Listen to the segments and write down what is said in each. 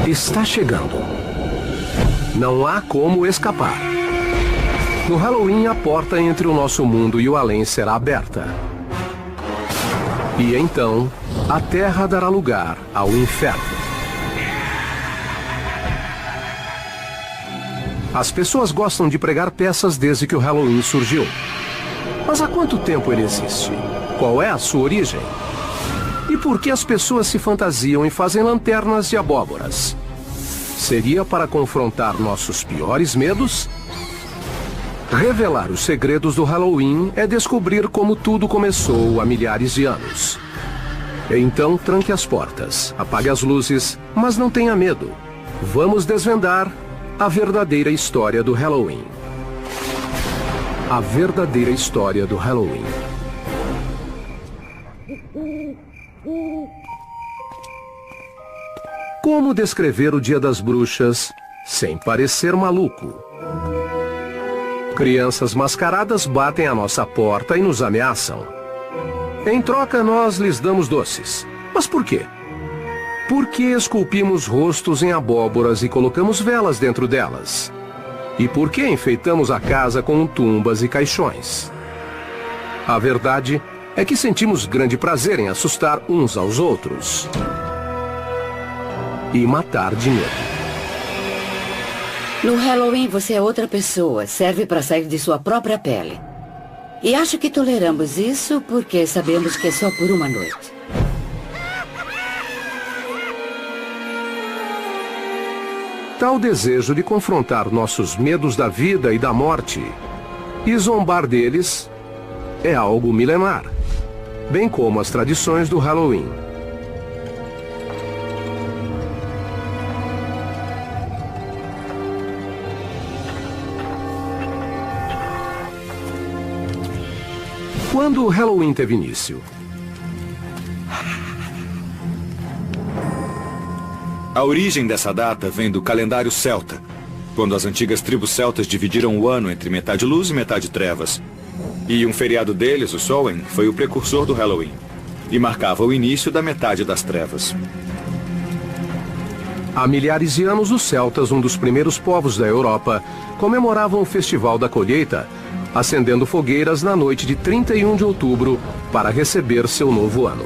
Está chegando. Não há como escapar. No Halloween, a porta entre o nosso mundo e o além será aberta. E então, a Terra dará lugar ao inferno. As pessoas gostam de pregar peças desde que o Halloween surgiu. Mas há quanto tempo ele existe? Qual é a sua origem? E por que as pessoas se fantasiam e fazem lanternas de abóboras? Seria para confrontar nossos piores medos? Revelar os segredos do Halloween é descobrir como tudo começou há milhares de anos. Então tranque as portas, apague as luzes, mas não tenha medo. Vamos desvendar a verdadeira história do Halloween. A verdadeira história do Halloween. Como descrever o Dia das Bruxas sem parecer maluco? Crianças mascaradas batem à nossa porta e nos ameaçam. Em troca, nós lhes damos doces. Mas por quê? Por que esculpimos rostos em abóboras e colocamos velas dentro delas? E por que enfeitamos a casa com tumbas e caixões? A verdade é que sentimos grande prazer em assustar uns aos outros. E matar de medo. No Halloween você é outra pessoa, serve para sair de sua própria pele. E acho que toleramos isso porque sabemos que é só por uma noite. Tal desejo de confrontar nossos medos da vida e da morte e zombar deles é algo milenar, bem como as tradições do Halloween. Quando o Halloween teve início? A origem dessa data vem do calendário celta, quando as antigas tribos celtas dividiram o ano entre metade luz e metade trevas. E um feriado deles, o Samhain, foi o precursor do Halloween, e marcava o início da metade das trevas. Há milhares de anos, os celtas, um dos primeiros povos da Europa, comemoravam o Festival da Colheita, acendendo fogueiras na noite de 31 de outubro para receber seu novo ano.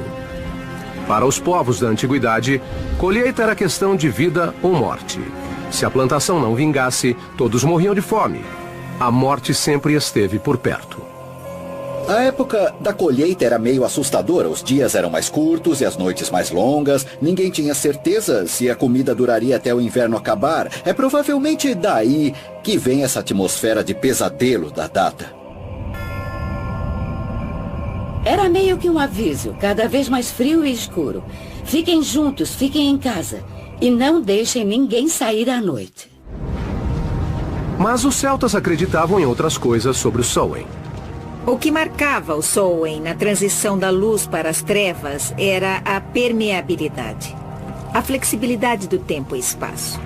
Para os povos da antiguidade, colheita era questão de vida ou morte. Se a plantação não vingasse, todos morriam de fome. A morte sempre esteve por perto. A época da colheita era meio assustadora. Os dias eram mais curtos e as noites mais longas. Ninguém tinha certeza se a comida duraria até o inverno acabar. É provavelmente daí que vem essa atmosfera de pesadelo da data. Era meio que um aviso, cada vez mais frio e escuro. Fiquem juntos, fiquem em casa. E não deixem ninguém sair à noite. Mas os celtas acreditavam em outras coisas sobre o Samhain. O que marcava o Samhain na transição da luz para as trevas era a permeabilidade, a flexibilidade do tempo e espaço.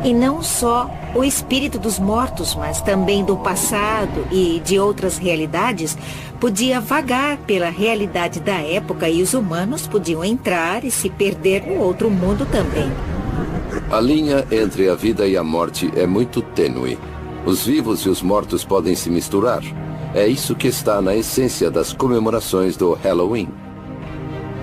E não só o espírito dos mortos, mas também do passado e de outras realidades, podia vagar pela realidade da época e os humanos podiam entrar e se perder no outro mundo também. A linha entre a vida e a morte é muito tênue. Os vivos e os mortos podem se misturar. É isso que está na essência das comemorações do Halloween.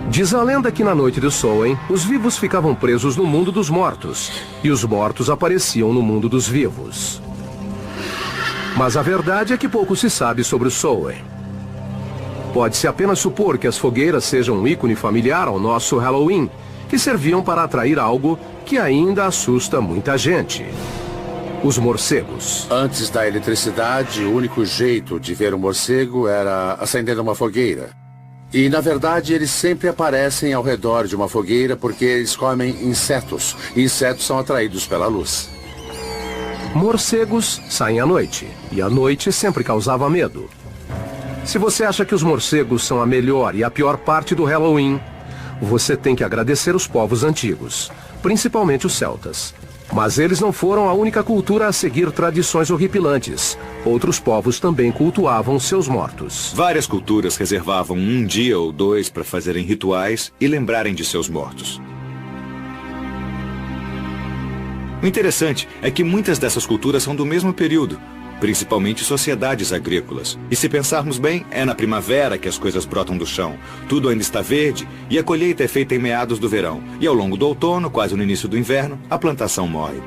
Diz a lenda que na noite do Samhain, os vivos ficavam presos no mundo dos mortos, e os mortos apareciam no mundo dos vivos. Mas a verdade é que pouco se sabe sobre o Samhain. Pode-se apenas supor que as fogueiras sejam um ícone familiar ao nosso Halloween, que serviam para atrair algo que ainda assusta muita gente. Os morcegos. Antes da eletricidade, o único jeito de ver um morcego era acendendo uma fogueira. E, na verdade, eles sempre aparecem ao redor de uma fogueira porque eles comem insetos. E insetos são atraídos pela luz. Morcegos saem à noite. E a noite sempre causava medo. Se você acha que os morcegos são a melhor e a pior parte do Halloween, você tem que agradecer os povos antigos, principalmente os celtas. Mas eles não foram a única cultura a seguir tradições horripilantes. Outros povos também cultuavam seus mortos. Várias culturas reservavam um dia ou dois para fazerem rituais e lembrarem de seus mortos. O interessante é que muitas dessas culturas são do mesmo período, principalmente sociedades agrícolas. E se pensarmos bem, é na primavera que as coisas brotam do chão. Tudo ainda está verde e a colheita é feita em meados do verão. E ao longo do outono, quase no início do inverno, a plantação morre.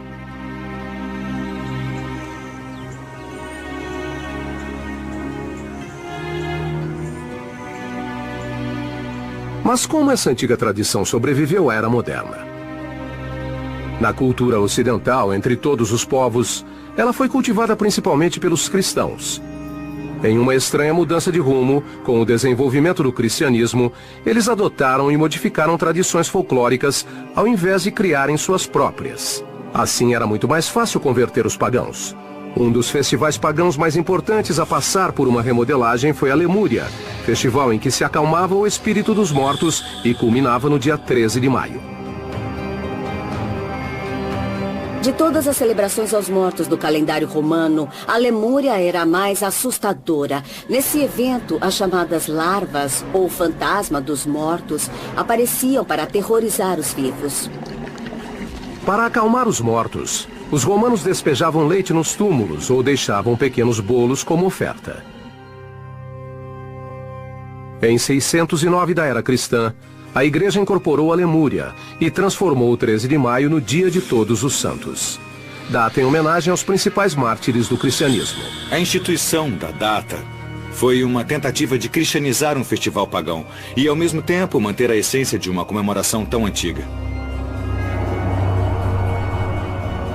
Mas como essa antiga tradição sobreviveu à era moderna? Na cultura ocidental, entre todos os povos, ela foi cultivada principalmente pelos cristãos. Em uma estranha mudança de rumo, com o desenvolvimento do cristianismo, eles adotaram e modificaram tradições folclóricas ao invés de criarem suas próprias. Assim era muito mais fácil converter os pagãos. Um dos festivais pagãos mais importantes a passar por uma remodelagem foi a Lemúria, festival em que se acalmava o espírito dos mortos e culminava no dia 13 de maio. De todas as celebrações aos mortos do calendário romano, a Lemúria era a mais assustadora. Nesse evento, as chamadas larvas, ou fantasma dos mortos, apareciam para aterrorizar os vivos. Para acalmar os mortos, os romanos despejavam leite nos túmulos ou deixavam pequenos bolos como oferta. Em 609 da era cristã, a igreja incorporou a Lemúria e transformou o 13 de maio no Dia de Todos os Santos. Data em homenagem aos principais mártires do cristianismo. A instituição da data foi uma tentativa de cristianizar um festival pagão e, ao mesmo tempo, manter a essência de uma comemoração tão antiga.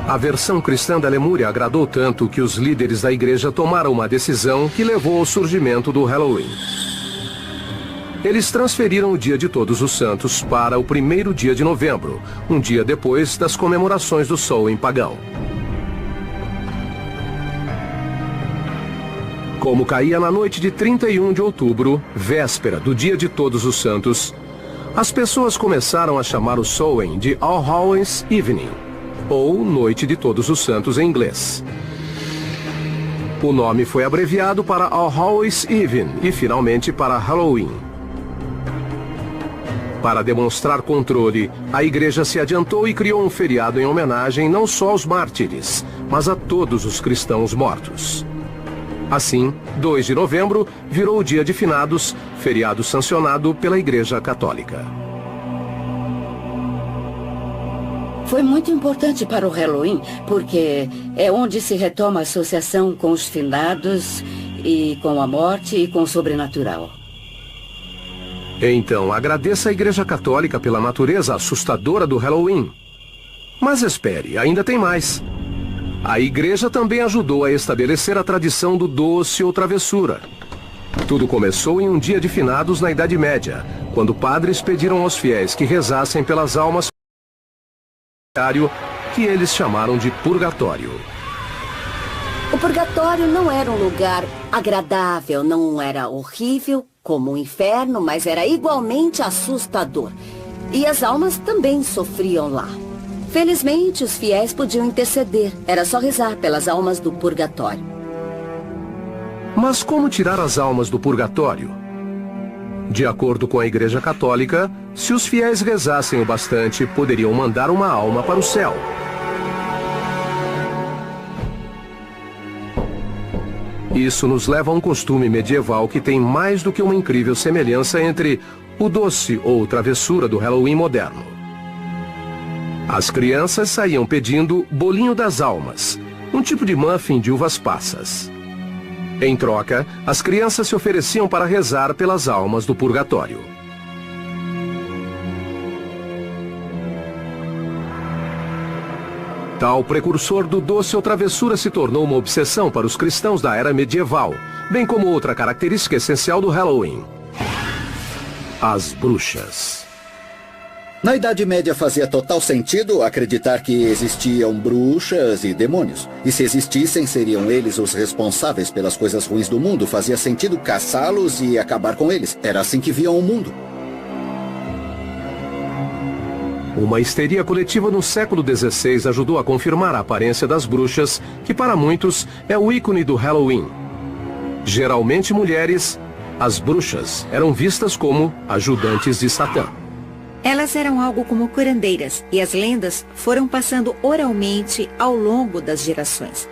A versão cristã da Lemúria agradou tanto que os líderes da igreja tomaram uma decisão que levou ao surgimento do Halloween. Eles transferiram o Dia de Todos os Santos para o primeiro dia de novembro, um dia depois das comemorações do Samhain pagão. Como caía na noite de 31 de outubro, véspera do Dia de Todos os Santos, as pessoas começaram a chamar o Samhain de All Hallows Evening, ou Noite de Todos os Santos em inglês. O nome foi abreviado para All Hallows Eve e finalmente para Halloween. Para demonstrar controle, a igreja se adiantou e criou um feriado em homenagem não só aos mártires, mas a todos os cristãos mortos. Assim, 2 de novembro virou o Dia de Finados, feriado sancionado pela Igreja Católica. Foi muito importante para o Halloween, porque é onde se retoma a associação com os finados e com a morte e com o sobrenatural. Então, agradeça à Igreja Católica pela natureza assustadora do Halloween. Mas espere, ainda tem mais. A Igreja também ajudou a estabelecer a tradição do doce ou travessura. Tudo começou em um dia de finados na Idade Média, quando padres pediram aos fiéis que rezassem pelas almas que eles chamaram de purgatório. O purgatório não era um lugar agradável, não era horrível como o inferno, mas era igualmente assustador. E as almas também sofriam lá. Felizmente, os fiéis podiam interceder. Era só rezar pelas almas do purgatório. Mas como tirar as almas do purgatório? De acordo com a Igreja Católica, se os fiéis rezassem o bastante, poderiam mandar uma alma para o céu. Isso nos leva a um costume medieval que tem mais do que uma incrível semelhança entre o doce ou travessura do Halloween moderno. As crianças saíam pedindo bolinho das almas, um tipo de muffin de uvas passas. Em troca, as crianças se ofereciam para rezar pelas almas do purgatório. Tal precursor do doce ou travessura se tornou uma obsessão para os cristãos da era medieval, bem como outra característica essencial do Halloween: as bruxas. Na Idade Média fazia total sentido acreditar que existiam bruxas e demônios. E se existissem, seriam eles os responsáveis pelas coisas ruins do mundo. Fazia sentido caçá-los e acabar com eles. Era assim que viam o mundo. Uma histeria coletiva no século XVI ajudou a confirmar a aparência das bruxas, que para muitos é o ícone do Halloween. Geralmente mulheres, as bruxas eram vistas como ajudantes de Satã. Elas eram algo como curandeiras, e as lendas foram passando oralmente ao longo das gerações.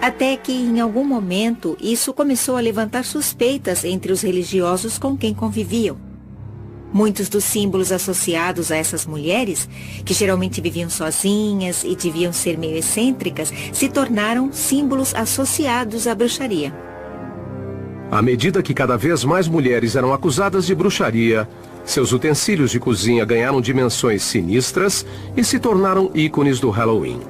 Até que, em algum momento, isso começou a levantar suspeitas entre os religiosos com quem conviviam. Muitos dos símbolos associados a essas mulheres, que geralmente viviam sozinhas e deviam ser meio excêntricas, se tornaram símbolos associados à bruxaria. À medida que cada vez mais mulheres eram acusadas de bruxaria, seus utensílios de cozinha ganharam dimensões sinistras e se tornaram ícones do Halloween.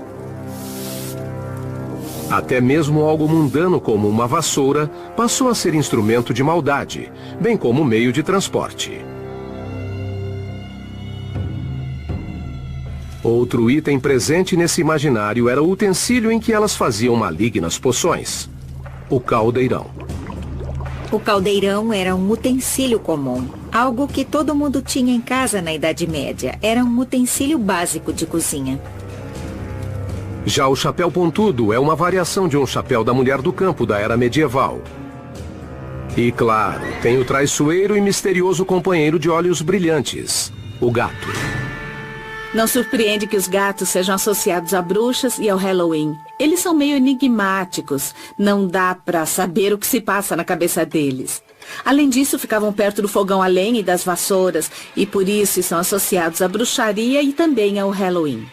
Até mesmo algo mundano como uma vassoura passou a ser instrumento de maldade, bem como meio de transporte. Outro item presente nesse imaginário era o utensílio em que elas faziam malignas poções: o caldeirão. O caldeirão era um utensílio comum, algo que todo mundo tinha em casa na Idade Média. Era um utensílio básico de cozinha. Já o chapéu pontudo é uma variação de um chapéu da mulher do campo da era medieval. E claro, tem o traiçoeiro e misterioso companheiro de olhos brilhantes, o gato. Não surpreende que os gatos sejam associados a bruxas e ao Halloween. Eles são meio enigmáticos. Não dá pra saber o que se passa na cabeça deles. Além disso, ficavam perto do fogão a lenha e das vassouras, e por isso são associados à bruxaria e também ao Halloween.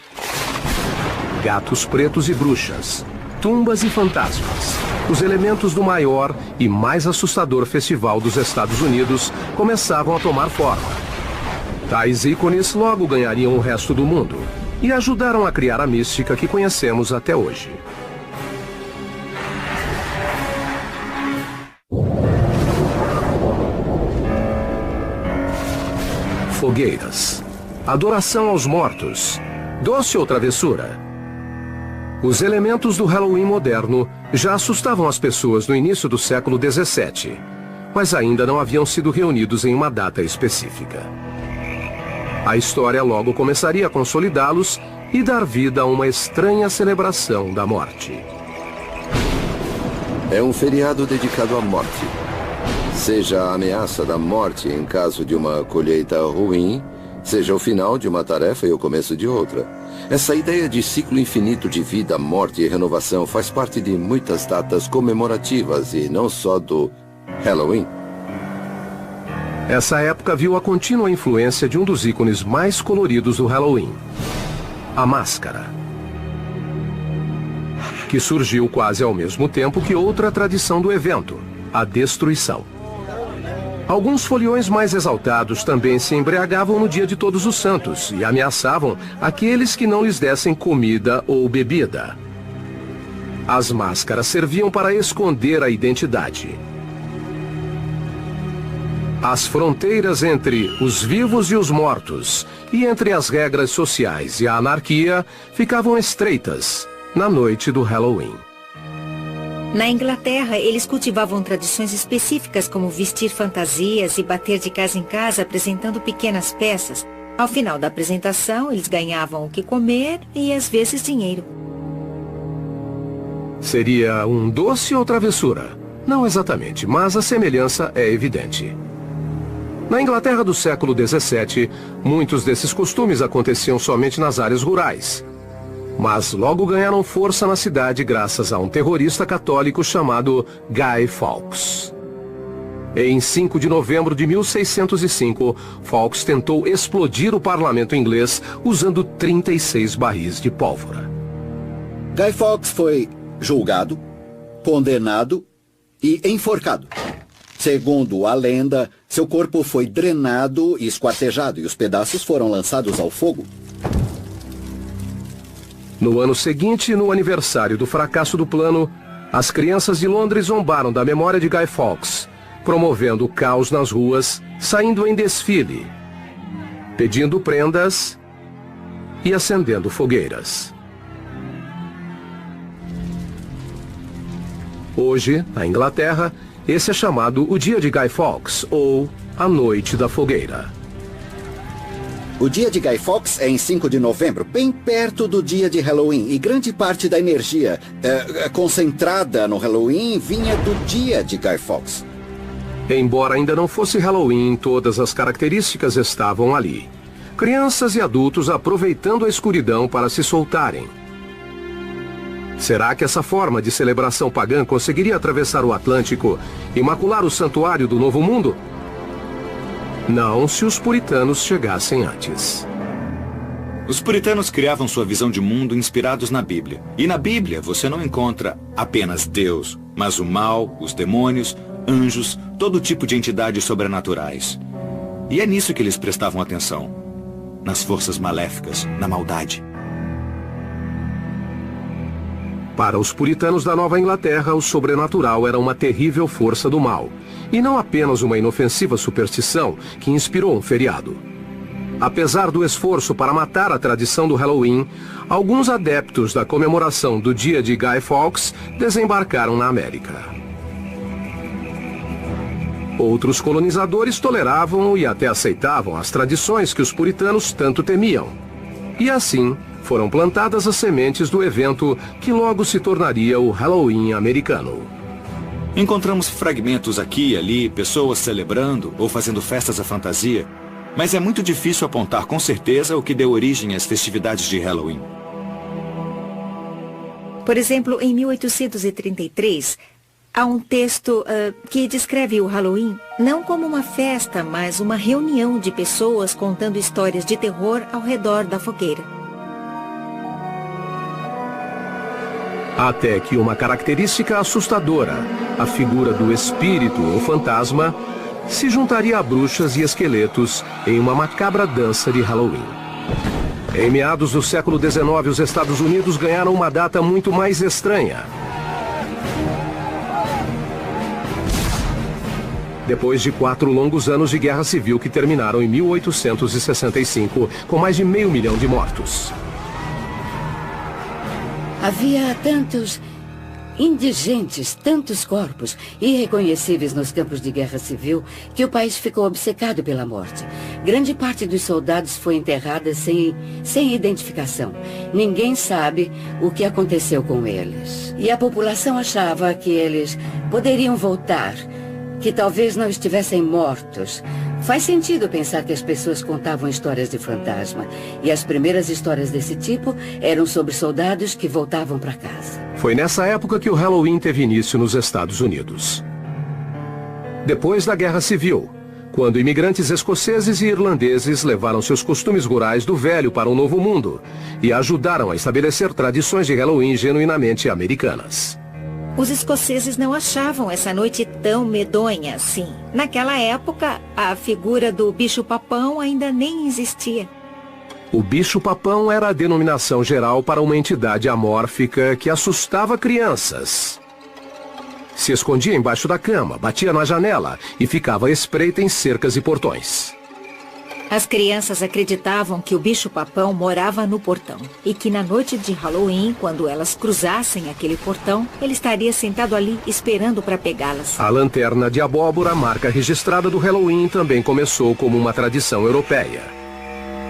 Gatos pretos e bruxas, tumbas e fantasmas. Os elementos do maior e mais assustador festival dos Estados Unidos começavam a tomar forma. Tais ícones logo ganhariam o resto do mundo e ajudaram a criar a mística que conhecemos até hoje. Fogueiras, adoração aos mortos, doce ou travessura. Os elementos do Halloween moderno já assustavam as pessoas no início do século XVII, mas ainda não haviam sido reunidos em uma data específica. A história logo começaria a consolidá-los e dar vida a uma estranha celebração da morte. É um feriado dedicado à morte. Seja a ameaça da morte em caso de uma colheita ruim, seja o final de uma tarefa e o começo de outra. Essa ideia de ciclo infinito de vida, morte e renovação faz parte de muitas datas comemorativas e não só do Halloween. Essa época viu a contínua influência de um dos ícones mais coloridos do Halloween, a máscara, que surgiu quase ao mesmo tempo que outra tradição do evento, a destruição. Alguns foliões mais exaltados também se embriagavam no dia de Todos os Santos e ameaçavam aqueles que não lhes dessem comida ou bebida. As máscaras serviam para esconder a identidade. As fronteiras entre os vivos e os mortos, e entre as regras sociais e a anarquia, ficavam estreitas na noite do Halloween. Na Inglaterra, eles cultivavam tradições específicas como vestir fantasias e bater de casa em casa apresentando pequenas peças. Ao final da apresentação, eles ganhavam o que comer e às vezes dinheiro. Seria um doce ou travessura? Não exatamente, mas a semelhança é evidente. Na Inglaterra do século XVII, muitos desses costumes aconteciam somente nas áreas rurais. Mas logo ganharam força na cidade graças a um terrorista católico chamado Guy Fawkes. Em 5 de novembro de 1605, Fawkes tentou explodir o parlamento inglês usando 36 barris de pólvora. Guy Fawkes foi julgado, condenado e enforcado. Segundo a lenda, seu corpo foi drenado e esquartejado e os pedaços foram lançados ao fogo. No ano seguinte, no aniversário do fracasso do plano, as crianças de Londres zombaram da memória de Guy Fawkes, promovendo o caos nas ruas, saindo em desfile, pedindo prendas e acendendo fogueiras. Hoje, na Inglaterra, esse é chamado o Dia de Guy Fawkes, ou a Noite da Fogueira. O dia de Guy Fawkes é em 5 de novembro, bem perto do dia de Halloween. E grande parte da energia concentrada no Halloween vinha do dia de Guy Fawkes. Embora ainda não fosse Halloween, todas as características estavam ali. Crianças e adultos aproveitando a escuridão para se soltarem. Será que essa forma de celebração pagã conseguiria atravessar o Atlântico e macular o santuário do Novo Mundo? Não, se os puritanos chegassem antes. Os puritanos criavam sua visão de mundo inspirados na Bíblia. E na Bíblia você não encontra apenas Deus, mas o mal, os demônios, anjos, todo tipo de entidades sobrenaturais. E é nisso que eles prestavam atenção. Nas forças maléficas, na maldade. Para os puritanos da Nova Inglaterra, o sobrenatural era uma terrível força do mal, e não apenas uma inofensiva superstição que inspirou um feriado. Apesar do esforço para matar a tradição do Halloween, alguns adeptos da comemoração do dia de Guy Fawkes desembarcaram na América. Outros colonizadores toleravam e até aceitavam as tradições que os puritanos tanto temiam. E assim, foram plantadas as sementes do evento que logo se tornaria o Halloween americano. Encontramos fragmentos aqui e ali, pessoas celebrando ou fazendo festas à fantasia, mas é muito difícil apontar com certeza o que deu origem às festividades de Halloween. Por exemplo, em 1833, há um texto que descreve o Halloween não como uma festa, mas uma reunião de pessoas contando histórias de terror ao redor da fogueira. Até que uma característica assustadora, a figura do espírito ou fantasma, se juntaria a bruxas e esqueletos em uma macabra dança de Halloween. Em meados do século XIX, os Estados Unidos ganharam uma data muito mais estranha. Depois de 4 longos anos de guerra civil que terminaram em 1865, com mais de 500 mil de mortos. Havia tantos indigentes, tantos corpos irreconhecíveis nos campos de guerra civil, que o país ficou obcecado pela morte. Grande parte dos soldados foi enterrada sem identificação. Ninguém sabe o que aconteceu com eles. E a população achava que eles poderiam voltar, que talvez não estivessem mortos. Faz sentido pensar que as pessoas contavam histórias de fantasma. E as primeiras histórias desse tipo eram sobre soldados que voltavam para casa. Foi nessa época que o Halloween teve início nos Estados Unidos. Depois da Guerra Civil, quando imigrantes escoceses e irlandeses levaram seus costumes rurais do velho para o Novo Mundo e ajudaram a estabelecer tradições de Halloween genuinamente americanas. Os escoceses não achavam essa noite tão medonha assim. Naquela época, a figura do bicho-papão ainda nem existia. O bicho-papão era a denominação geral para uma entidade amórfica que assustava crianças. Se escondia embaixo da cama, batia na janela e ficava à espreita em cercas e portões. As crianças acreditavam que o bicho-papão morava no portão e que na noite de Halloween, quando elas cruzassem aquele portão, ele estaria sentado ali esperando para pegá-las. A lanterna de abóbora, marca registrada do Halloween, também começou como uma tradição europeia.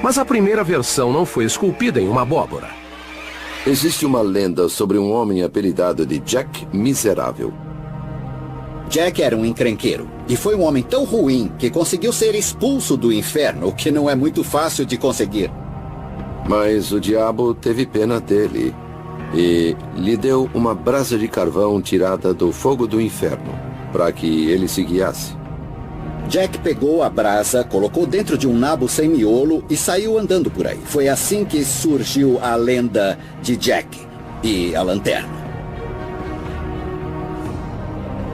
Mas a primeira versão não foi esculpida em uma abóbora. Existe uma lenda sobre um homem apelidado de Jack Miserável. Jack era um encrenqueiro e foi um homem tão ruim que conseguiu ser expulso do inferno, o que não é muito fácil de conseguir. Mas o diabo teve pena dele e lhe deu uma brasa de carvão tirada do fogo do inferno, para que ele se guiasse. Jack pegou a brasa, colocou dentro de um nabo sem miolo e saiu andando por aí. Foi assim que surgiu a lenda de Jack e a lanterna.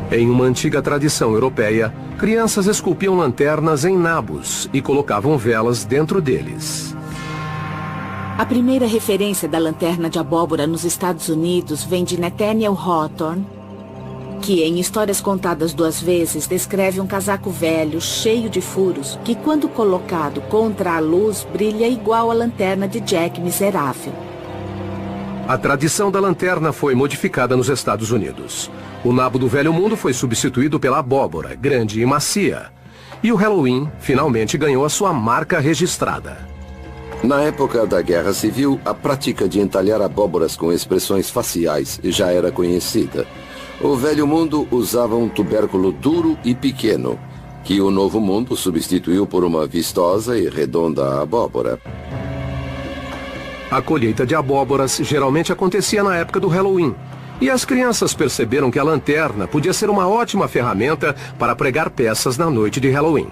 Em uma antiga tradição europeia, crianças esculpiam lanternas em nabos e colocavam velas dentro deles. A primeira referência da lanterna de abóbora nos Estados Unidos vem de Nathaniel Hawthorne, que em Histórias Contadas 2 Vezes descreve um casaco velho, cheio de furos, que quando colocado contra a luz brilha igual a lanterna de Jack Miserável. A tradição da lanterna foi modificada nos Estados Unidos. O nabo do Velho Mundo foi substituído pela abóbora, grande e macia. E o Halloween finalmente ganhou a sua marca registrada. Na época da Guerra Civil, a prática de entalhar abóboras com expressões faciais já era conhecida. O Velho Mundo usava um tubérculo duro e pequeno, que o Novo Mundo substituiu por uma vistosa e redonda abóbora. A colheita de abóboras geralmente acontecia na época do Halloween, e as crianças perceberam que a lanterna podia ser uma ótima ferramenta para pregar peças na noite de Halloween.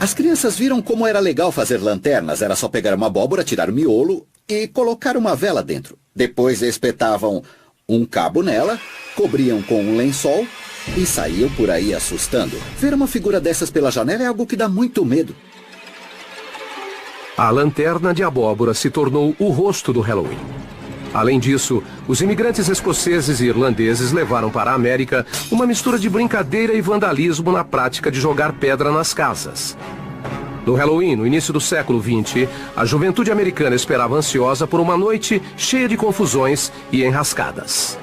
As crianças viram como era legal fazer lanternas. Era só pegar uma abóbora, tirar o miolo e colocar uma vela dentro. Depois espetavam um cabo nela, cobriam com um lençol e saíam por aí assustando. Ver uma figura dessas pela janela é algo que dá muito medo. A lanterna de abóbora se tornou o rosto do Halloween. Além disso, os imigrantes escoceses e irlandeses levaram para a América uma mistura de brincadeira e vandalismo na prática de jogar pedra nas casas. No Halloween, no início do século XX, a juventude americana esperava ansiosa por uma noite cheia de confusões e enrascadas.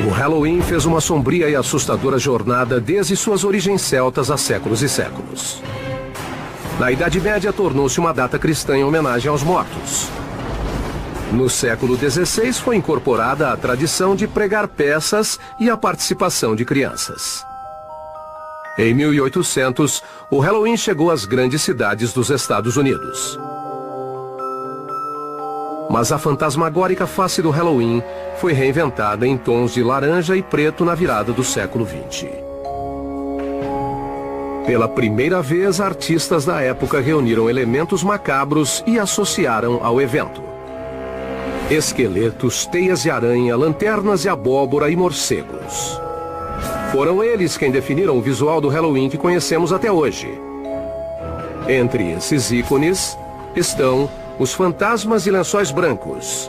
O Halloween fez uma sombria e assustadora jornada desde suas origens celtas há séculos e séculos. Na Idade Média, tornou-se uma data cristã em homenagem aos mortos. No século XVI, foi incorporada a tradição de pregar peças e a participação de crianças. Em 1800, o Halloween chegou às grandes cidades dos Estados Unidos. Mas a fantasmagórica face do Halloween foi reinventada em tons de laranja e preto na virada do século XX. Pela primeira vez, artistas da época reuniram elementos macabros e associaram ao evento. Esqueletos, teias de aranha, lanternas de abóbora e morcegos. Foram eles quem definiram o visual do Halloween que conhecemos até hoje. Entre esses ícones estão os fantasmas e lençóis brancos.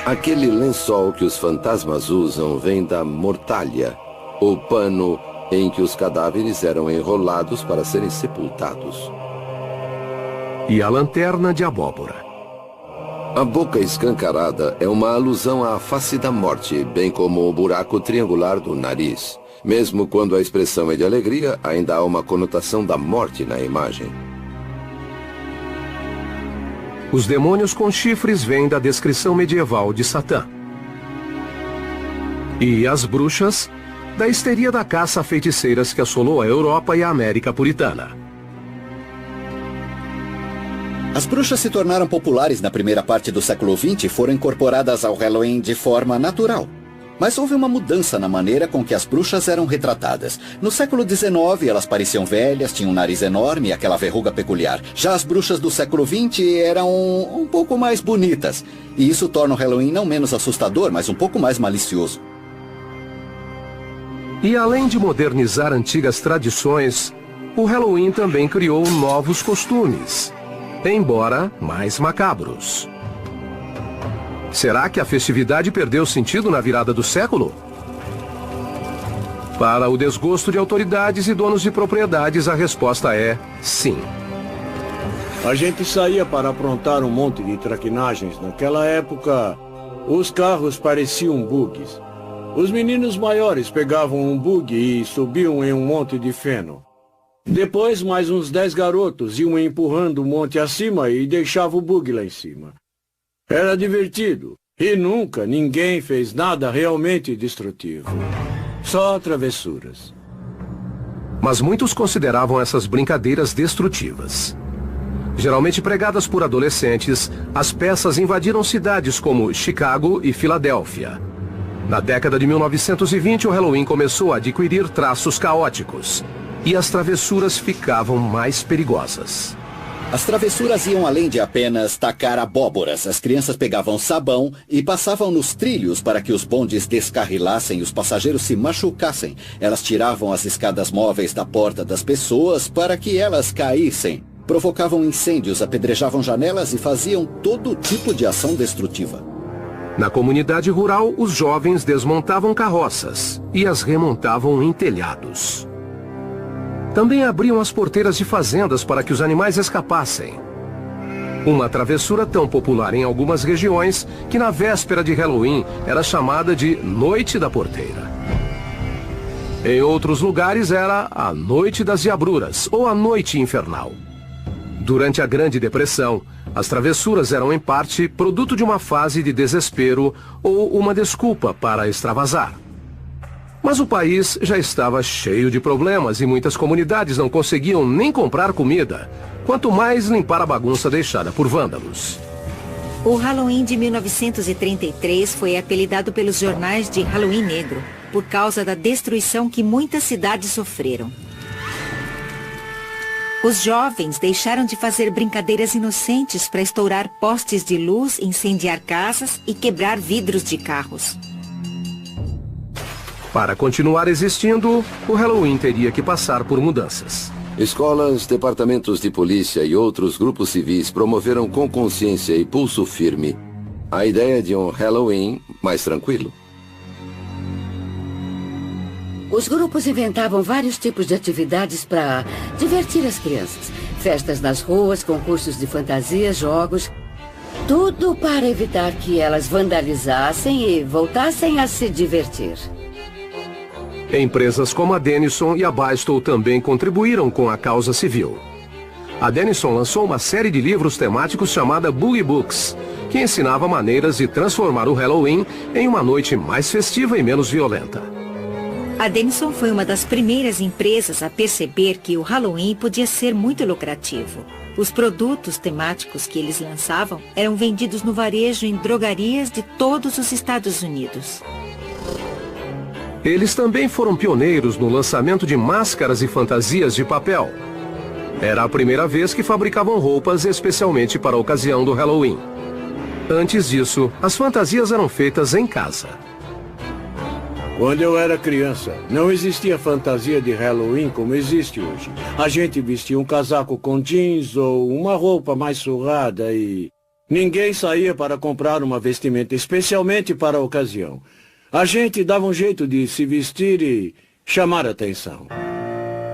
Aquele lençol que os fantasmas usam vem da mortalha, o pano em que os cadáveres eram enrolados para serem sepultados. E a lanterna de abóbora. A boca escancarada é uma alusão à face da morte, bem como o buraco triangular do nariz. Mesmo quando a expressão é de alegria, ainda há uma conotação da morte na imagem. Os demônios com chifres vêm da descrição medieval de Satã. E as bruxas, da histeria da caça a feiticeiras que assolou a Europa e a América puritana. As bruxas se tornaram populares na primeira parte do século XX e foram incorporadas ao Halloween de forma natural. Mas houve uma mudança na maneira com que as bruxas eram retratadas. No século XIX, elas pareciam velhas, tinham um nariz enorme e aquela verruga peculiar. Já as bruxas do século XX eram um pouco mais bonitas. E isso torna o Halloween não menos assustador, mas um pouco mais malicioso. E além de modernizar antigas tradições, o Halloween também criou novos costumes, embora mais macabros. Será que a festividade perdeu sentido na virada do século? Para o desgosto de autoridades e donos de propriedades, a resposta é sim. A gente saía para aprontar um monte de traquinagens. Naquela época, os carros pareciam bugs. Os meninos maiores pegavam um bug e subiam em um monte de feno. Depois, mais uns 10 garotos iam empurrando o monte acima e deixavam o bug lá em cima. Era divertido. E nunca ninguém fez nada realmente destrutivo. Só travessuras. Mas muitos consideravam essas brincadeiras destrutivas. Geralmente pregadas por adolescentes, as peças invadiram cidades como Chicago e Filadélfia. Na década de 1920, o Halloween começou a adquirir traços caóticos. E as travessuras ficavam mais perigosas. As travessuras iam além de apenas tacar abóboras. As crianças pegavam sabão e passavam nos trilhos para que os bondes descarrilassem e os passageiros se machucassem. Elas tiravam as escadas móveis da porta das pessoas para que elas caíssem. Provocavam incêndios, apedrejavam janelas e faziam todo tipo de ação destrutiva. Na comunidade rural, os jovens desmontavam carroças e as remontavam em telhados. Também abriam as porteiras de fazendas para que os animais escapassem. Uma travessura tão popular em algumas regiões que na véspera de Halloween era chamada de Noite da Porteira. Em outros lugares era a Noite das Diabruras ou a Noite Infernal. Durante a Grande Depressão, as travessuras eram em parte produto de uma fase de desespero ou uma desculpa para extravasar. Mas o país já estava cheio de problemas e muitas comunidades não conseguiam nem comprar comida, quanto mais limpar a bagunça deixada por vândalos. O Halloween de 1933 foi apelidado pelos jornais de Halloween Negro, por causa da destruição que muitas cidades sofreram. Os jovens deixaram de fazer brincadeiras inocentes para estourar postes de luz, incendiar casas e quebrar vidros de carros. Para continuar existindo, o Halloween teria que passar por mudanças. Escolas, departamentos de polícia e outros grupos civis promoveram com consciência e pulso firme a ideia de um Halloween mais tranquilo. Os grupos inventavam vários tipos de atividades para divertir as crianças. Festas nas ruas, concursos de fantasia, jogos. Tudo para evitar que elas vandalizassem e voltassem a se divertir. Empresas como a Denison e a Bristol também contribuíram com a causa civil. A Denison lançou uma série de livros temáticos chamada Boogie Books, que ensinava maneiras de transformar o Halloween em uma noite mais festiva e menos violenta. A Denison foi uma das primeiras empresas a perceber que o Halloween podia ser muito lucrativo. Os produtos temáticos que eles lançavam eram vendidos no varejo em drogarias de todos os Estados Unidos. Eles também foram pioneiros no lançamento de máscaras e fantasias de papel. Era a primeira vez que fabricavam roupas especialmente para a ocasião do Halloween. Antes disso, as fantasias eram feitas em casa. Quando eu era criança, não existia fantasia de Halloween como existe hoje. A gente vestia um casaco com jeans ou uma roupa mais surrada e ninguém saía para comprar uma vestimenta especialmente para a ocasião. A gente dava um jeito de se vestir e chamar a atenção.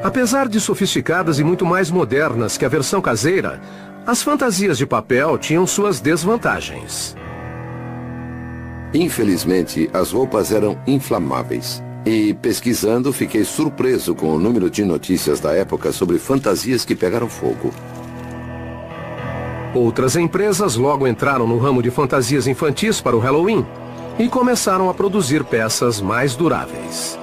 Apesar de sofisticadas e muito mais modernas que a versão caseira, as fantasias de papel tinham suas desvantagens. Infelizmente, as roupas eram inflamáveis. E, pesquisando, fiquei surpreso com o número de notícias da época sobre fantasias que pegaram fogo. Outras empresas logo entraram no ramo de fantasias infantis para o Halloween e começaram a produzir peças mais duráveis.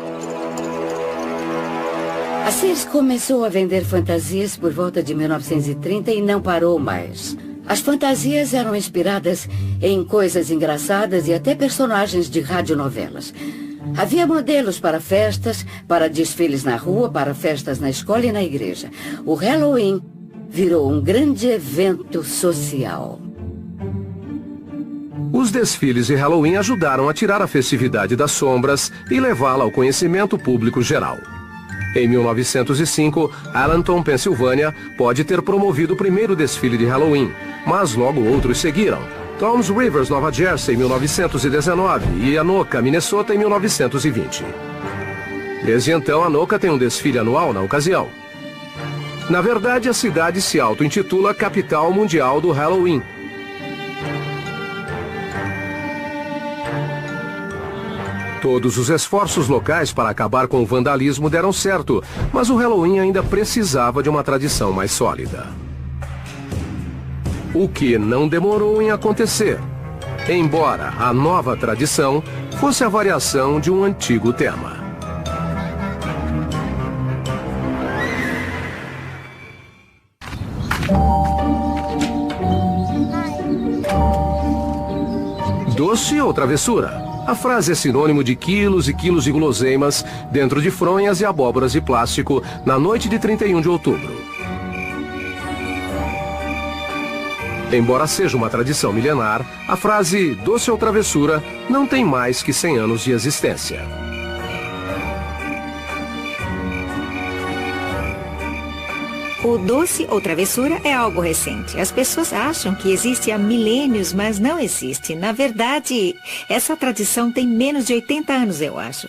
A Sears começou a vender fantasias por volta de 1930 e não parou mais. As fantasias eram inspiradas em coisas engraçadas e até personagens de radionovelas. Havia modelos para festas, para desfiles na rua, para festas na escola e na igreja. O Halloween virou um grande evento social. Os desfiles de Halloween ajudaram a tirar a festividade das sombras e levá-la ao conhecimento público geral. Em 1905, Allentown, Pensilvânia, pode ter promovido o primeiro desfile de Halloween, mas logo outros seguiram. Toms Rivers, Nova Jersey, em 1919 e Anoka, Minnesota, em 1920. Desde então, Anoka tem um desfile anual na ocasião. Na verdade, a cidade se auto-intitula Capital Mundial do Halloween. Todos os esforços locais para acabar com o vandalismo deram certo, mas o Halloween ainda precisava de uma tradição mais sólida. O que não demorou em acontecer, embora a nova tradição fosse a variação de um antigo tema. Doce ou travessura? A frase é sinônimo de quilos e quilos de guloseimas dentro de fronhas e abóboras de plástico na noite de 31 de outubro. Embora seja uma tradição milenar, a frase doce ou travessura não tem mais que 100 anos de existência. O doce ou travessura é algo recente. As pessoas acham que existe há milênios, mas não existe. Na verdade, essa tradição tem menos de 80 anos, eu acho.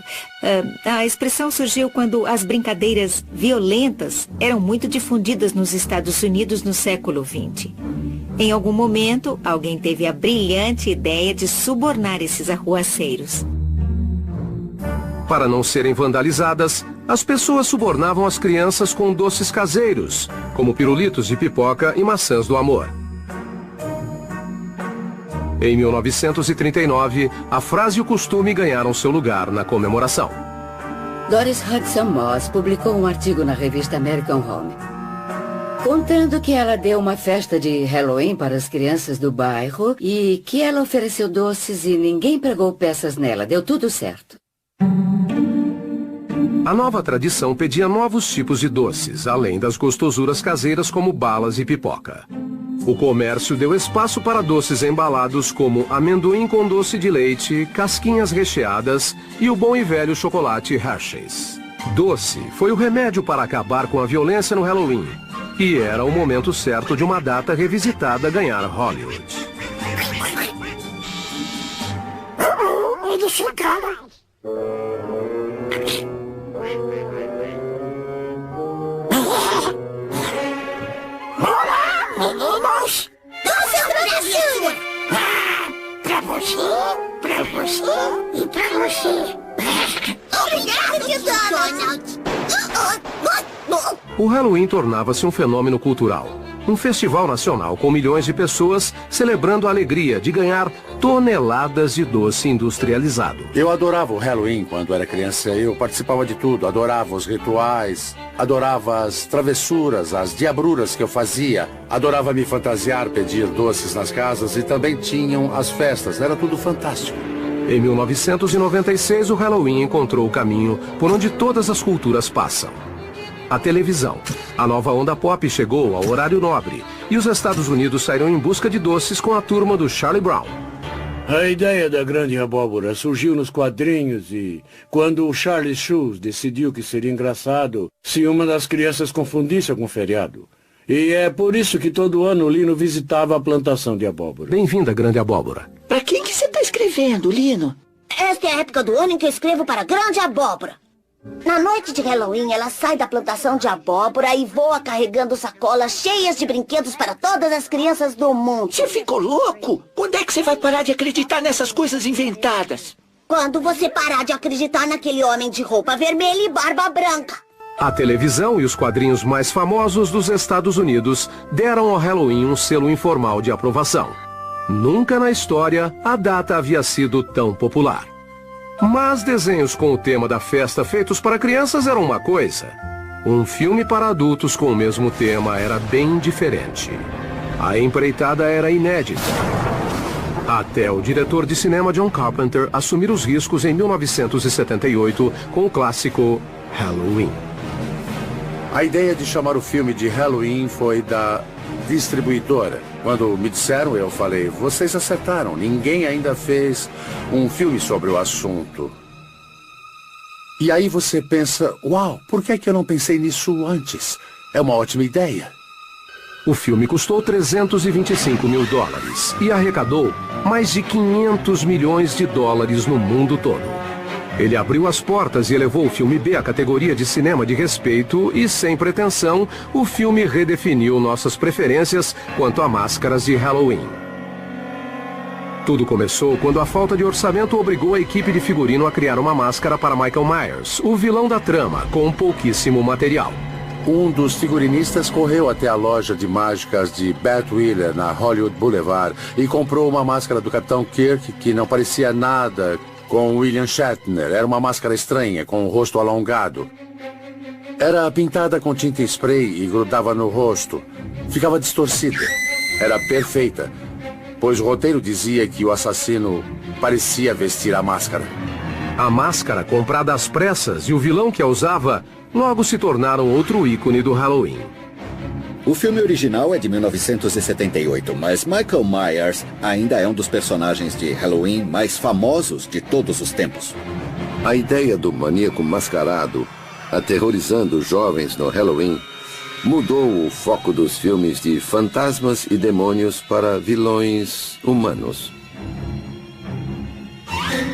A expressão surgiu quando as brincadeiras violentas eram muito difundidas nos Estados Unidos no século XX. Em algum momento, alguém teve a brilhante ideia de subornar esses arruaceiros. Para não serem vandalizadas, as pessoas subornavam as crianças com doces caseiros, como pirulitos de pipoca e maçãs do amor. Em 1939, a frase e o costume ganharam seu lugar na comemoração. Doris Hudson Moss publicou um artigo na revista American Home, contando que ela deu uma festa de Halloween para as crianças do bairro e que ela ofereceu doces e ninguém pregou peças nela. Deu tudo certo. A nova tradição pedia novos tipos de doces, além das gostosuras caseiras como balas e pipoca. O comércio deu espaço para doces embalados como amendoim com doce de leite, casquinhas recheadas e o bom e velho chocolate Hershey's. Doce foi o remédio para acabar com a violência no Halloween. E era o momento certo de uma data revisitada ganhar Hollywood. Eles chegaram. Olá, meninos! Doce travessura! Pra você e pra você. Obrigado, Donald! O Halloween tornava-se um fenômeno cultural. Um festival nacional com milhões de pessoas celebrando a alegria de ganhar toneladas de doce industrializado. Eu adorava o Halloween quando era criança. Eu participava de tudo. Adorava os rituais, adorava as travessuras, as diabruras que eu fazia. Adorava me fantasiar, pedir doces nas casas e também tinham as festas. Era tudo fantástico. Em 1996, o Halloween encontrou o caminho por onde todas as culturas passam. A televisão. A nova onda pop chegou ao horário nobre e os Estados Unidos saíram em busca de doces com a turma do Charlie Brown. A ideia da Grande Abóbora surgiu nos quadrinhos e, quando o Charlie Schulz decidiu que seria engraçado se uma das crianças confundisse algum feriado. E é por isso que todo ano o Lino visitava a plantação de abóbora. Bem-vinda, Grande Abóbora. Pra quem que você tá escrevendo, Lino? Esta é a época do ano em que eu escrevo para a Grande Abóbora. Na noite de Halloween, ela sai da plantação de abóbora e voa carregando sacolas cheias de brinquedos para todas as crianças do mundo. Você ficou louco? Quando é que você vai parar de acreditar nessas coisas inventadas? Quando você parar de acreditar naquele homem de roupa vermelha e barba branca. A televisão e os quadrinhos mais famosos dos Estados Unidos deram ao Halloween um selo informal de aprovação. Nunca na história a data havia sido tão popular. Mas desenhos com o tema da festa feitos para crianças eram uma coisa. Um filme para adultos com o mesmo tema era bem diferente. A empreitada era inédita. Até o diretor de cinema John Carpenter assumir os riscos em 1978 com o clássico Halloween. A ideia de chamar o filme de Halloween foi da distribuidora. Quando me disseram, eu falei, vocês acertaram, ninguém ainda fez um filme sobre o assunto. E aí você pensa, uau, por que é que eu não pensei nisso antes? É uma ótima ideia. O filme custou $325 mil e arrecadou mais de 500 milhões de dólares no mundo todo. Ele abriu as portas e elevou o filme B à categoria de cinema de respeito e, sem pretensão, o filme redefiniu nossas preferências quanto a máscaras de Halloween. Tudo começou quando a falta de orçamento obrigou a equipe de figurino a criar uma máscara para Michael Myers, o vilão da trama, com pouquíssimo material. Um dos figurinistas correu até a loja de mágicas de Beth Wheeler, na Hollywood Boulevard, e comprou uma máscara do Capitão Kirk que não parecia nada com William Shatner. Era uma máscara estranha, com o rosto alongado. Era pintada com tinta spray e grudava no rosto. Ficava distorcida. Era perfeita, pois o roteiro dizia que o assassino parecia vestir a máscara. A máscara, comprada às pressas, e o vilão que a usava, logo se tornaram outro ícone do Halloween. O filme original é de 1978, mas Michael Myers ainda é um dos personagens de Halloween mais famosos de todos os tempos. A ideia do maníaco mascarado, aterrorizando os jovens no Halloween, mudou o foco dos filmes de fantasmas e demônios para vilões humanos.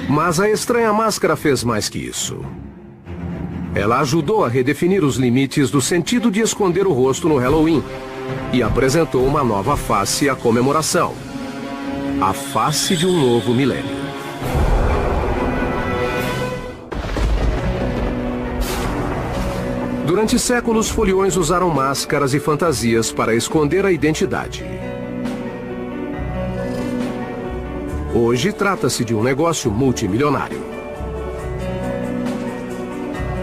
Mas a estranha máscara fez mais que isso. Ela ajudou a redefinir os limites do sentido de esconder o rosto no Halloween e apresentou uma nova face à comemoração. A face de um novo milênio. Durante séculos, foliões usaram máscaras e fantasias para esconder a identidade. Hoje, trata-se de um negócio multimilionário.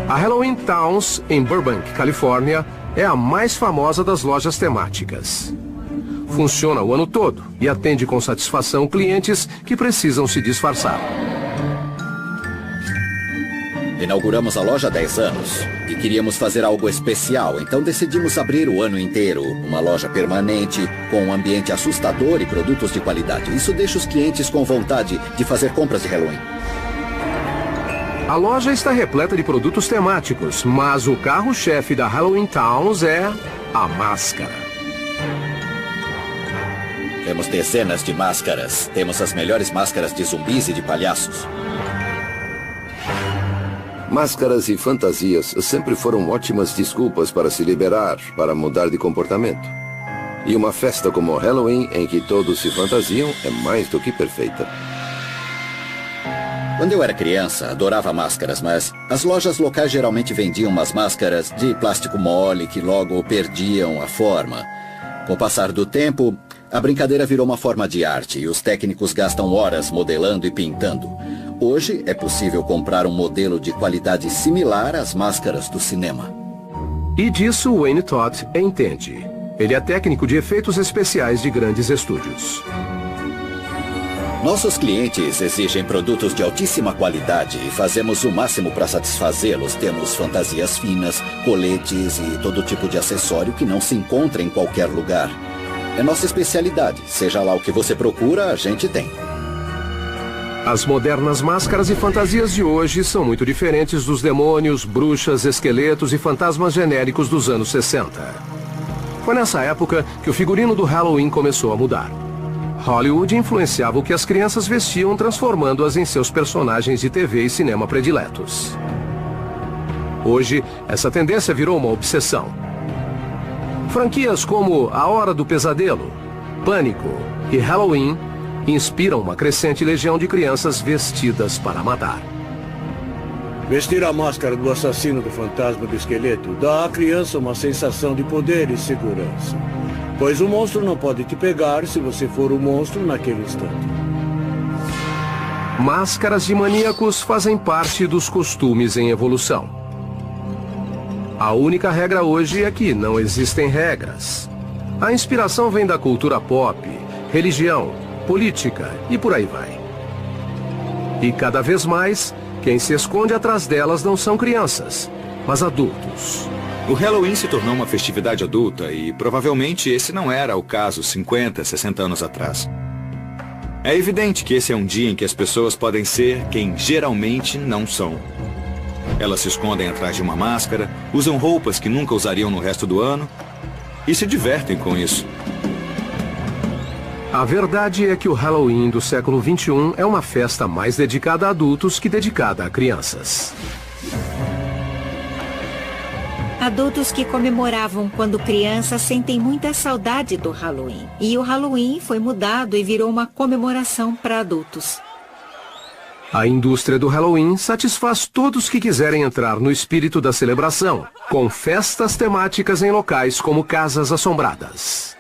A Halloween Towns, em Burbank, Califórnia, é a mais famosa das lojas temáticas. Funciona o ano todo e atende com satisfação clientes que precisam se disfarçar. Inauguramos a loja há 10 anos e queríamos fazer algo especial, então decidimos abrir o ano inteiro. Uma loja permanente, com um ambiente assustador e produtos de qualidade. Isso deixa os clientes com vontade de fazer compras de Halloween. A loja está repleta de produtos temáticos, mas o carro-chefe da Halloween Towns é a máscara. Temos dezenas de máscaras. Temos as melhores máscaras de zumbis e de palhaços. Máscaras e fantasias sempre foram ótimas desculpas para se liberar, para mudar de comportamento. E uma festa como Halloween, em que todos se fantasiam, é mais do que perfeita. Quando eu era criança, adorava máscaras, mas as lojas locais geralmente vendiam umas máscaras de plástico mole que logo perdiam a forma. Com o passar do tempo, a brincadeira virou uma forma de arte e os técnicos gastam horas modelando e pintando. Hoje é possível comprar um modelo de qualidade similar às máscaras do cinema. E disso Wayne Todd entende. Ele é técnico de efeitos especiais de grandes estúdios. Nossos clientes exigem produtos de altíssima qualidade e fazemos o máximo para satisfazê-los. Temos fantasias finas, coletes e todo tipo de acessório que não se encontra em qualquer lugar. É nossa especialidade. Seja lá o que você procura, a gente tem. As modernas máscaras e fantasias de hoje são muito diferentes dos demônios, bruxas, esqueletos e fantasmas genéricos dos anos 60. Foi nessa época que o figurino do Halloween começou a mudar. Hollywood influenciava o que as crianças vestiam, transformando-as em seus personagens de TV e cinema prediletos. Hoje, essa tendência virou uma obsessão. Franquias como A Hora do Pesadelo, Pânico e Halloween inspiram uma crescente legião de crianças vestidas para matar. Vestir a máscara do assassino do fantasma do esqueleto dá à criança uma sensação de poder e segurança. Pois o monstro não pode te pegar se você for o monstro naquele instante. Máscaras de maníacos fazem parte dos costumes em evolução. A única regra hoje é que não existem regras. A inspiração vem da cultura pop, religião, política e por aí vai. E cada vez mais, quem se esconde atrás delas não são crianças, mas adultos. O Halloween se tornou uma festividade adulta e provavelmente esse não era o caso 50, 60 anos atrás. É evidente que esse é um dia em que as pessoas podem ser quem geralmente não são. Elas se escondem atrás de uma máscara, usam roupas que nunca usariam no resto do ano e se divertem com isso. A verdade é que o Halloween do século XXI é uma festa mais dedicada a adultos que dedicada a crianças. Adultos que comemoravam quando crianças sentem muita saudade do Halloween. E o Halloween foi mudado e virou uma comemoração para adultos. A indústria do Halloween satisfaz todos que quiserem entrar no espírito da celebração, com festas temáticas em locais como casas assombradas.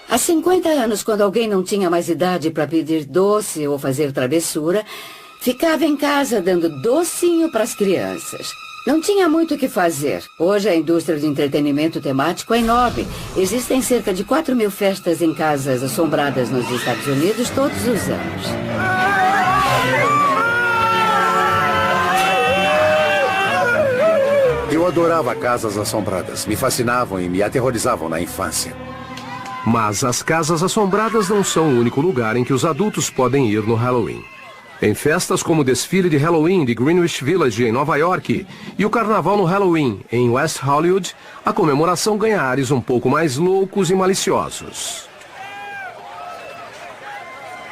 Há 50 anos, quando alguém não tinha mais idade para pedir doce ou fazer travessura, ficava em casa dando docinho para as crianças. Não tinha muito o que fazer. Hoje a indústria de entretenimento temático é enorme. Existem cerca de 4.000 festas em casas assombradas nos Estados Unidos todos os anos. Eu adorava casas assombradas. Me fascinavam e me aterrorizavam na infância. Mas as casas assombradas não são o único lugar em que os adultos podem ir no Halloween. Em festas como o desfile de Halloween de Greenwich Village, em Nova York, e o carnaval no Halloween, em West Hollywood, a comemoração ganha ares um pouco mais loucos e maliciosos.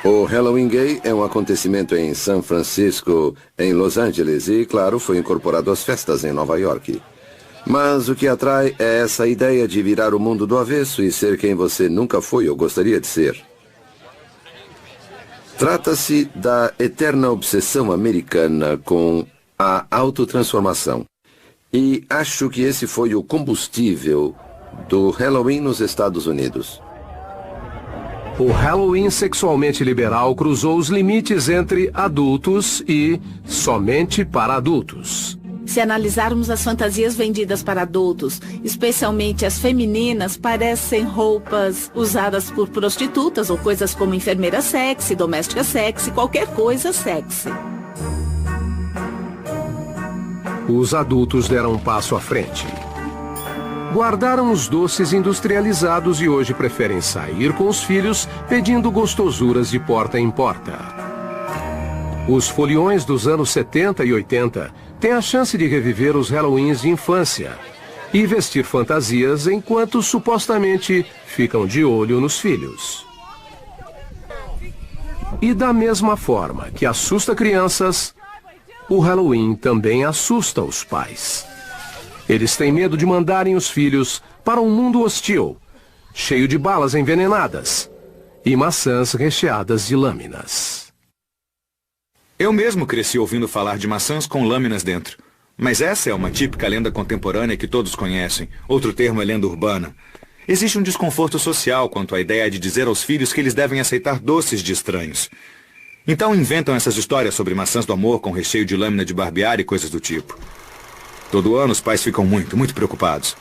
O Halloween Gay é um acontecimento em São Francisco, em Los Angeles, e, claro, foi incorporado às festas em Nova York. Mas o que atrai é essa ideia de virar o mundo do avesso e ser quem você nunca foi ou gostaria de ser. Trata-se da eterna obsessão americana com a autotransformação. E acho que esse foi o combustível do Halloween nos Estados Unidos. O Halloween sexualmente liberal cruzou os limites entre adultos e somente para adultos. Se analisarmos as fantasias vendidas para adultos, especialmente as femininas, parecem roupas usadas por prostitutas ou coisas como enfermeira sexy, doméstica sexy, qualquer coisa sexy. Os adultos deram um passo à frente. Guardaram os doces industrializados e hoje preferem sair com os filhos pedindo gostosuras de porta em porta. Os foliões dos anos 70 e 80 têm a chance de reviver os Halloweens de infância e vestir fantasias enquanto supostamente ficam de olho nos filhos. E da mesma forma que assusta crianças, o Halloween também assusta os pais. Eles têm medo de mandarem os filhos para um mundo hostil, cheio de balas envenenadas e maçãs recheadas de lâminas. Eu mesmo cresci ouvindo falar de maçãs com lâminas dentro. Mas essa é uma típica lenda contemporânea que todos conhecem. Outro termo é lenda urbana. Existe um desconforto social quanto à ideia de dizer aos filhos que eles devem aceitar doces de estranhos. Então inventam essas histórias sobre maçãs do amor com recheio de lâmina de barbear e coisas do tipo. Todo ano os pais ficam muito preocupados.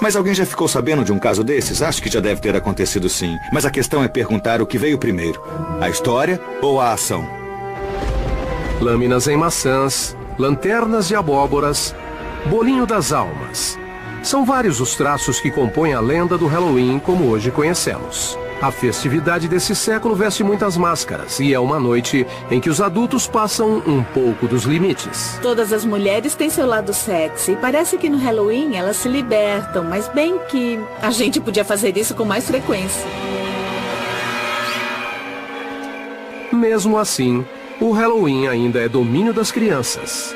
Mas alguém já ficou sabendo de um caso desses? Acho que já deve ter acontecido sim. Mas a questão é perguntar o que veio primeiro. A história ou a ação? Lâminas em maçãs, lanternas de abóboras, bolinho das almas. São vários os traços que compõem a lenda do Halloween como hoje conhecemos. A festividade desse século veste muitas máscaras e é uma noite em que os adultos passam um pouco dos limites. Todas as mulheres têm seu lado sexy. Parece que no Halloween elas se libertam, mas bem que a gente podia fazer isso com mais frequência. Mesmo assim, o Halloween ainda é domínio das crianças.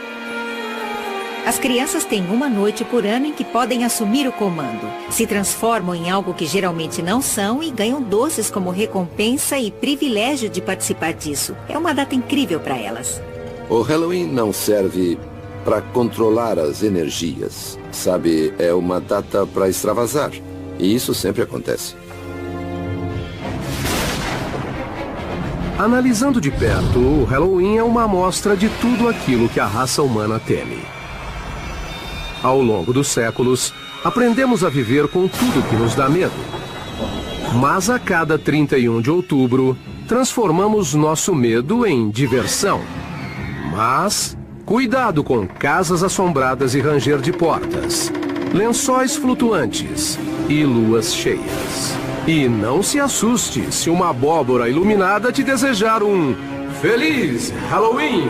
As crianças têm uma noite por ano em que podem assumir o comando. Se transformam em algo que geralmente não são e ganham doces como recompensa e privilégio de participar disso. É uma data incrível para elas. O Halloween não serve para controlar as energias. Sabe, é uma data para extravasar. E isso sempre acontece. Analisando de perto, o Halloween é uma amostra de tudo aquilo que a raça humana teme. Ao longo dos séculos, aprendemos a viver com tudo que nos dá medo. Mas a cada 31 de outubro, transformamos nosso medo em diversão. Mas, cuidado com casas assombradas e ranger de portas, lençóis flutuantes e luas cheias. E não se assuste se uma abóbora iluminada te desejar um Feliz Halloween!